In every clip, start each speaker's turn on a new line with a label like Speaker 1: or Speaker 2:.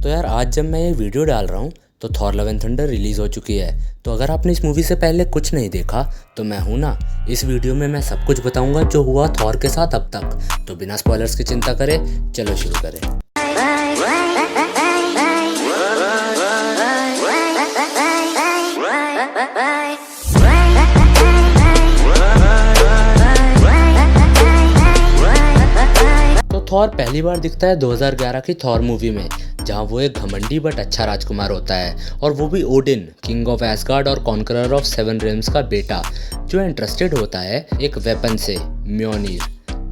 Speaker 1: तो यार आज जब मैं ये वीडियो डाल रहा हूँ तो Thor love and thunder release हो चुकी है। तो अगर आपने इस मूवी से पहले कुछ नहीं देखा तो मैं हूँ ना, इस वीडियो में मैं सब कुछ बताऊँगा जो हुआ थॉर के साथ अब तक। तो बिना स्पॉयलर्स की चिंता करें, चलो शुरू करें। तो थॉर पहली बार दिखता है 2011 की थॉर मूवी में, जहाँ वो एक घमंडी बट अच्छा राजकुमार होता है, और वो भी ओडिन, किंग ऑफ एस्गार्ड और कॉन्करर ऑफ 7 रेल्म्स का बेटा, जो इंटरेस्टेड होता है एक वेपन से, म्योनिर,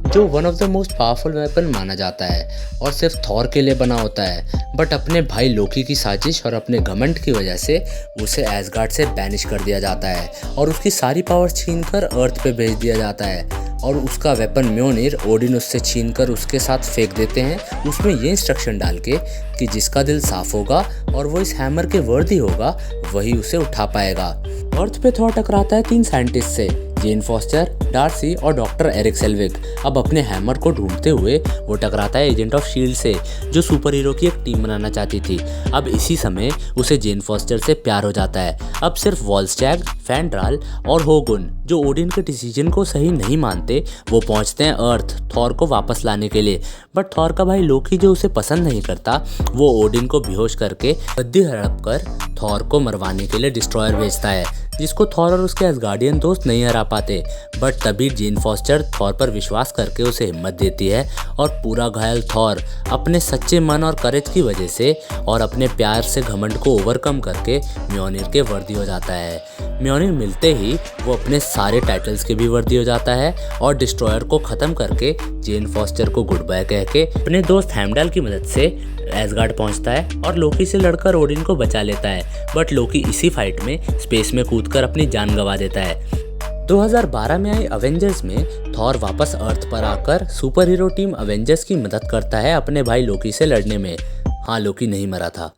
Speaker 1: जो one of the most powerful weapon माना जाता है और सिर्फ थॉर के लिए बना होता है। बट अपने भाई लोकी की साजिश और अपने घमंड की वजह से उसे एस्गार्ड से बैनिश कर दिया जाता है और उसकी सारी पावर्स छीनकर अर्थ पे भेज दिया जाता है। और उसका वेपन म्योनिर ओडिन उससे छीनकर उसके साथ फेंक देते हैं, उसमें ये इंस्ट्रक्शन डाल के कि जिसका दिल साफ होगा और वो इस हैमर के वर्दी होगा वही उसे उठा पाएगा। अर्थ पे थॉर टकराता है 3 साइंटिस्ट से, जेन फॉस्टर, डार्सी और डॉक्टर एरिक सेल्विक। अब अपने हैमर को ढूंढते हुए वो टकराता है एजेंट ऑफ शील्ड से, जो सुपर हीरो की एक टीम बनाना चाहती थी। अब इसी समय उसे जेन फॉस्टर से प्यार हो जाता है। अब सिर्फ वॉल्स्टैग, फैंड्राल और होगुन, जो ओडिन के डिसीजन को सही नहीं मानते, वो पहुंचते हैं अर्थ थॉर को वापस लाने के लिए। बट थॉर का भाई लोकी, जो उसे पसंद नहीं करता, वो ओडिन को बेहोश करके गद्दी हड़प कर थॉर को मरवाने के लिए डिस्ट्रॉयर भेजता है, जिसको थॉर और उसके एस्गार्डियन दोस्त नहीं हरा पाते। बट तभी जेन फॉस्टर थॉर पर विश्वास करके उसे हिम्मत देती है और पूरा घायल थॉर अपने सच्चे मन और करेज की वजह से और अपने प्यार से घमंड को ओवरकम करके म्योनिर के वर्दी हो जाता है। म्योनिर मिलते ही वो अपने सारे टाइटल्स के भी वर्दी हो जाता है और डिस्ट्रॉयर को ख़त्म करके जेन फॉस्टर को गुड बाय कह के अपने दोस्त हेमडाल की मदद से एस्गार्ड पहुंचता है और लोकी से लड़कर ओडिन को बचा लेता है। बट लोकी इसी फाइट में स्पेस में कूदकर अपनी जान गंवा देता है। 2012 में आई अवेंजर्स में थॉर वापस अर्थ पर आकर सुपर हीरो टीम अवेंजर्स की मदद करता है अपने भाई लोकी से लड़ने में। हाँ, लोकी नहीं मरा था,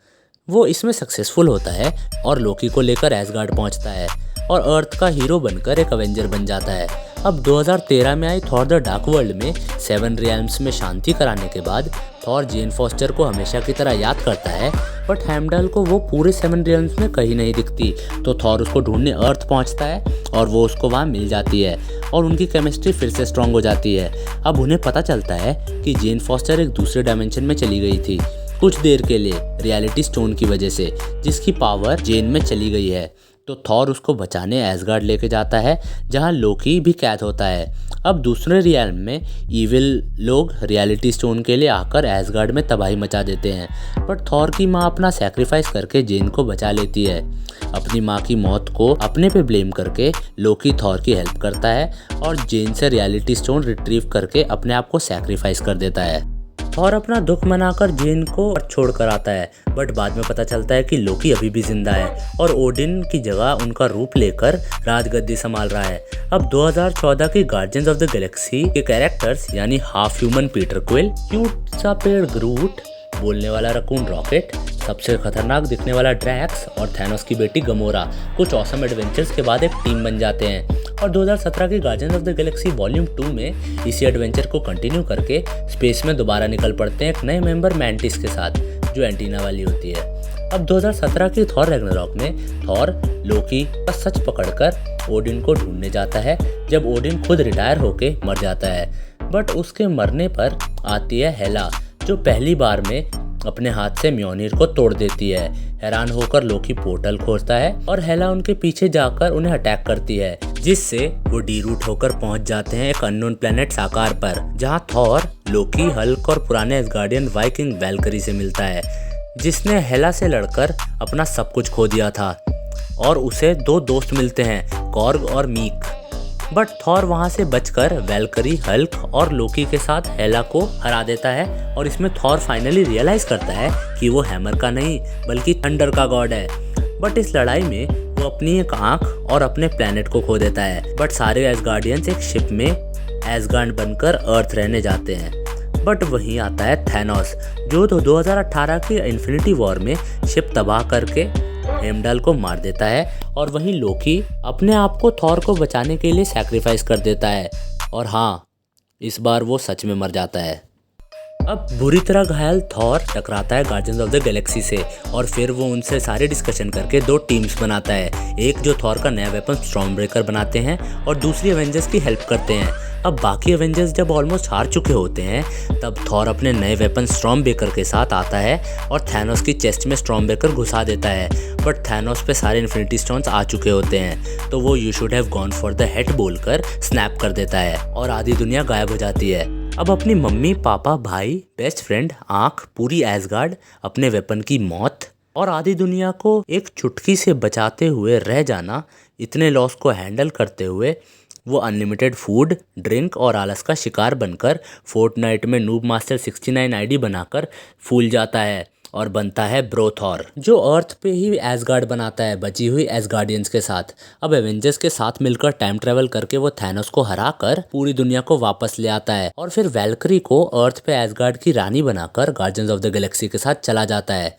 Speaker 1: वो इसमें सक्सेसफुल होता है और लोकी को लेकर एस्गार्ड पहुंचता है और अर्थ का हीरो बनकर एक अवेंजर बन जाता है। अब 2013 में आई थॉर द डार्क वर्ल्ड में 7 रियल्म्स में शांति कराने के बाद थॉर जेन फॉस्टर को हमेशा की तरह याद करता है, बट हेमडाल को वो पूरे 7 रियल्म्स में कहीं नहीं दिखती। तो थॉर उसको ढूंढने अर्थ पहुंचता है और वो उसको वहाँ मिल जाती है और उनकी केमिस्ट्री फिर से स्ट्रांग हो जाती है। अब उन्हें पता चलता है कि जेन फॉस्टर एक दूसरे डायमेंशन में चली गई थी कुछ देर के लिए रियलिटी स्टोन की वजह से, जिसकी पावर जेन में चली गई है। तो थॉर उसको बचाने एस्गार्ड लेके जाता है, जहां लोकी भी कैद होता है। अब दूसरे रियल्म में इविल लोग रियलिटी स्टोन के लिए आकर एस्गार्ड में तबाही मचा देते हैं, बट थॉर की माँ अपना सैक्रिफाइस करके जेन को बचा लेती है। अपनी माँ की मौत को अपने पे ब्लेम करके लोकी थॉर की हेल्प करता है और जेन से रियलिटी स्टोन रिट्रीव करके अपने आप को सैक्रिफाइस कर देता है। थॉर अपना दुख मनाकर जेन को छोड़ कर आता है, बट बाद में पता चलता है कि लोकी अभी भी जिंदा है और ओडिन की जगह उनका रूप लेकर राजगद्दी संभाल रहा है। अब 2014 की गार्डियंस ऑफ द गैलेक्सी के कैरेक्टर्स यानी half human Peter quill, cute सा पेड़ ग्रूट, बोलने वाला रकून रॉकेट, सबसे खतरनाक दिखने वाला ड्रैक्स और थैनोस की बेटी गमोरा कुछ ऑसम एडवेंचर्स के बाद एक टीम बन जाते हैं और 2017 की guardians of the Galaxy volume 2 में इसी एडवेंचर को कंटिन्यू करके स्पेस में दोबारा निकल पड़ते हैं एक नए मेंबर मैंटिस के साथ, जो एंटीना वाली होती है। अब 2017 की थॉर रैग्नारॉक में थॉर लोकी का सच पकड़कर ओडिन को ढूंढने जाता है, जब ओडिन खुद रिटायर होके मर जाता है। बट उसके मरने पर आती है हेला, जो पहली बार में अपने हाथ से म्योनिर को तोड़ देती है। हैरान होकर लोकी पोर्टल खोजता है और हेला उनके पीछे जाकर उन्हें अटैक करती है, जिससे वो डीरूट होकर पहुंच जाते हैं एक अननोन प्लेनेट साकार पर, जहां थॉर, लोकी, हल्क और पुराने एस्गार्डियन वाइकिंग वैल्करी से मिलता है, जिसने हेला से लड़कर अपना सब कुछ खो दिया था। और उसे 2 दोस्त मिलते हैं, कॉर्ग और मीक। बट थॉर वहां से बचकर वैल्करी, हल्क और लोकी के साथ हेला को हरा देता है और इसमें थॉर फाइनली रियलाइज करता है कि वो हैमर का नहीं बल्कि थंडर का गॉड है। बट इस लड़ाई में वो अपनी एक आंख और अपने प्लेनेट को खो देता है। बट सारे एस्गार्डियंस एक शिप में एस्गार्ड बनकर अर्थ रहने जाते हैं। बट वहीं आता है थैनोस, जो 2018 की इन्फिनिटी वॉर में शिप तबाह करके हेमडाल को मार देता है और वहीं लोकी अपने आप को थॉर को बचाने के लिए सैक्रिफाइस कर देता है और हाँ, इस बार वो सच में मर जाता है। अब बुरी तरह घायल थॉर टकराता है गार्डियंस ऑफ द गैलेक्सी से और फिर वो उनसे सारे डिस्कशन करके दो टीम्स बनाता है। एक जो थॉर का नया वेपन स्टॉर्म ब्रेकर बनाते हैं और दूसरी एवेंजर्स की हेल्प करते हैं। अब बाकी एवेंजर्स जब ऑलमोस्ट हार चुके होते हैं तब थॉर अपने नए वेपन स्टॉर्म ब्रेकर के साथ आता है और थैनोस की चेस्ट में स्टॉर्म ब्रेकर घुसा देता है। बट थैनोस पे सारे इन्फिनिटी स्टोन्स आ चुके होते हैं तो वो you should have gone for the head बोलकर स्नैप कर देता है और आधी दुनिया गायब हो जाती है। अब अपनी मम्मी पापा भाई बेस्ट फ्रेंड आंख पूरी एसगार्ड अपने वेपन की मौत और आधी दुनिया को एक चुटकी से बचाते हुए रह जाना, इतने लॉस को हैंडल करते हुए वो अनलिमिटेड फूड ड्रिंक और आलस का शिकार बनकर फोर्टनाइट में नूब मास्टर 69 आईडी बनाकर फूल जाता है और बनता है ब्रोथॉर, जो अर्थ पे ही एसगार्ड बनाता है बची हुई एसगार्डियंस के साथ। अब एवेंजर्स के साथ मिलकर टाइम ट्रेवल करके वो थैनोस को हरा कर पूरी दुनिया को वापस ले आता है और फिर वैल्करी को अर्थ पे एसगार्ड की रानी बनाकर गार्डियंस ऑफ द गैलेक्सी के साथ चला जाता है।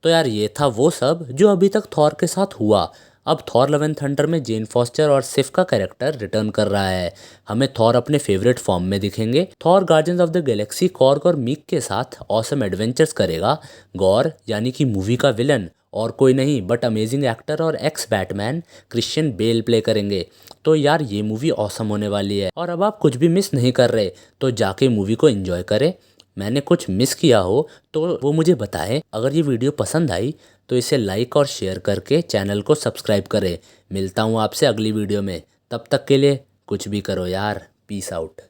Speaker 1: तो यार ये था वो सब जो अभी तक थॉर के साथ हुआ। अब थॉर लव एंड थंडर में जेन फॉस्टर और सिफ का कैरेक्टर रिटर्न कर रहा है। हमें थॉर अपने फेवरेट फॉर्म में दिखेंगे। Thor guardians of the Galaxy Korg और मीक के साथ ऑसम एडवेंचर्स करेगा। गॉर यानी कि मूवी का विलन और कोई नहीं बट अमेजिंग एक्टर और x Batman Christian Bale play करेंगे। तो यार ये मूवी ऑसम होने वाली है और अब आप कुछ भी मिस नहीं कर रहे तो जाके मूवी को एंजॉय करें। मैंने कुछ मिस किया हो तो वो मुझे बताएं। अगर ये वीडियो पसंद आई तो इसे लाइक और शेयर करके चैनल को सब्सक्राइब करें। मिलता हूँ आपसे अगली वीडियो में, तब तक के लिए कुछ भी करो यार। Peace out.